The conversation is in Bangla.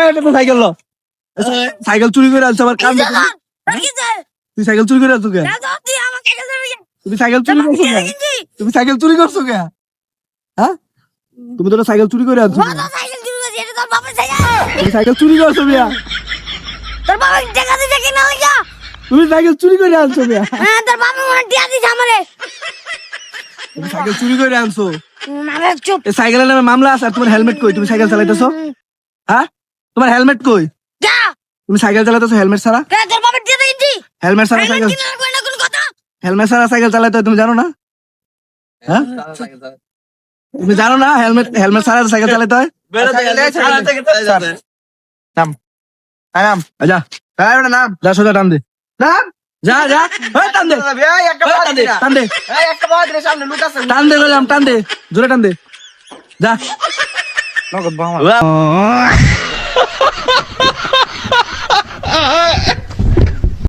এটা তো সাইকেল লো সাইকেল চুরি করে আনছো আমার কাম তুই সাইকেল চুরি করে আনছো কে তুমি সাইকেল চুরি করছো কে তুমি সাইকেল চুরি করছো কে হ্যাঁ তুমি তো সাইকেল চুরি করে আনছো তুমি সাইকেল চুরি করছো মিয়া তুমি সাইকেল চুরি করে আনছো মিয়া তুমি সাইকেল চুরি করে আনছো এই সাইকেলের নামে মামলা আছে আর তোমার হেলমেট কই তুমি সাইকেল চালাইতেছো হ্যাঁ তোমার হেলমেট কই তুমি সাইকেল চালাতেছো হেলমেট ছাড়া হেলমেট ছাড়া সাইকেল হেলমেট ছাড়া সাইকেল চালাতে হয় তুমি জানো না হ্যাঁ তুমি জানো না হেলমেট হেলমেট ছাড়া সাইকেল চালাতে হয় নাম নাম যা নাম যা সোজা টান দে নাম যা যা টান দে টান দে টান দে বললাম টান দে জোরে টান দে যা